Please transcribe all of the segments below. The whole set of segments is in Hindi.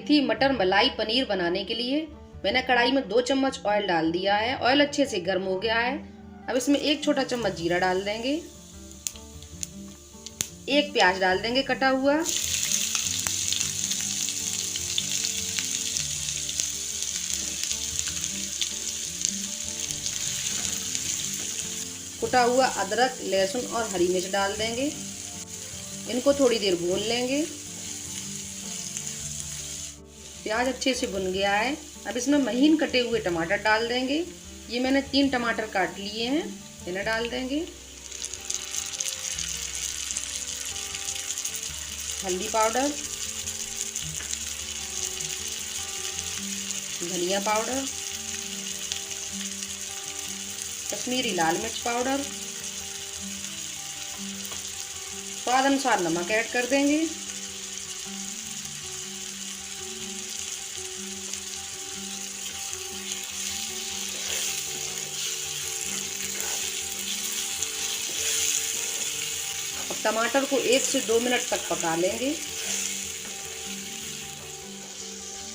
मेथी मटर मलाई पनीर बनाने के लिए मैंने कढ़ाई में 2 चम्मच ऑयल डाल दिया है। ऑयल अच्छे से गर्म हो गया है। अब इसमें 1 छोटा चम्मच जीरा डाल देंगे। 1 प्याज डाल देंगे कटा हुआ। कुटा हुआ अदरक, लहसुन और हरी मिर्च डाल देंगे। इनको थोड़ी देर भून लेंगे। प्याज अच्छे से भुन गया है। अब इसमें महीन कटे हुए टमाटर डाल देंगे। ये मैंने 3 टमाटर काट लिए हैं, इन्हें डाल देंगे। हल्दी पाउडर, धनिया पाउडर, कश्मीरी लाल मिर्च पाउडर, स्वाद अनुसार नमक ऐड कर देंगे। अब टमाटर को 1 से 2 मिनट तक पका लेंगे।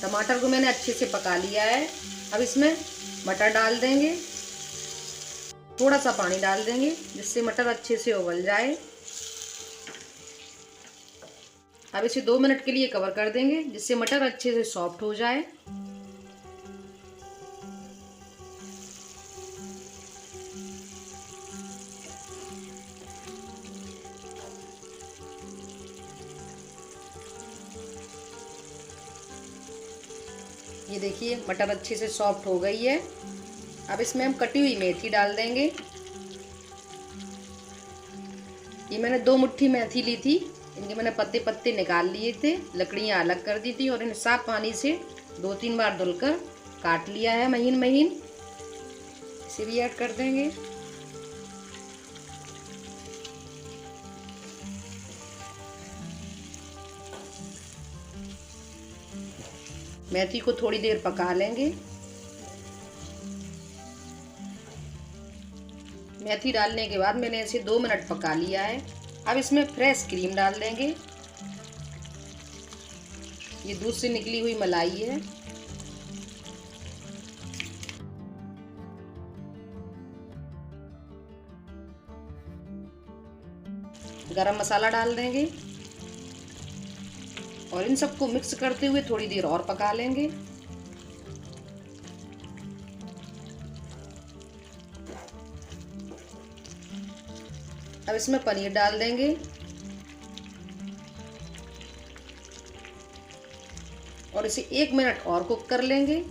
टमाटर को मैंने अच्छे से पका लिया है। अब इसमें मटर डाल देंगे। थोड़ा सा पानी डाल देंगे जिससे मटर अच्छे से उबल जाए। अब इसे 2 मिनट के लिए कवर कर देंगे जिससे मटर अच्छे से सॉफ्ट हो जाए। ये देखिए मटर अच्छे से सॉफ्ट हो गई है। अब इसमें हम कटी हुई मेथी डाल देंगे। ये मैंने 2 मुट्ठी मेथी ली थी। इनके मैंने पत्ते पत्ते निकाल लिए थे, लकड़ियाँ अलग कर दी थी और इन्हें साफ पानी से 2-3 बार धुलकर काट लिया है महीन महीन। इसे भी ऐड कर देंगे। मेथी को थोड़ी देर पका लेंगे। मेथी डालने के बाद मैंने इसे 2 मिनट पका लिया है। अब इसमें फ्रेश क्रीम डाल देंगे। ये दूध से निकली हुई मलाई है। गरम मसाला डाल देंगे और इन सबको मिक्स करते हुए थोड़ी देर और पका लेंगे। अब इसमें पनीर डाल देंगे और इसे 1 मिनट और कुक कर लेंगे।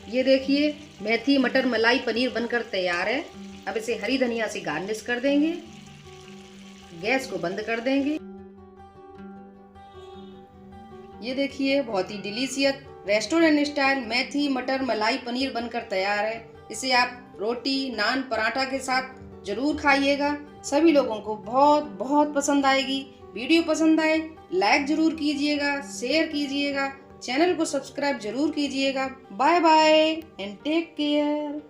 ये देखिए मेथी मटर मलाई पनीर बनकर तैयार है। अब इसे हरी धनिया से गार्निश कर देंगे। गैस को बंद कर देंगे। ये देखिए बहुत ही डिलीशियस रेस्टोरेंट स्टाइल मेथी मटर मलाई पनीर बनकर तैयार है। इसे आप रोटी, नान, पराठा के साथ जरूर खाइएगा। सभी लोगों को बहुत बहुत पसंद आएगी। वीडियो पसंद आए लाइक जरूर कीजिएगा, शेयर कीजिएगा, चैनल को सब्सक्राइब जरूर कीजिएगा। Bye bye and take care.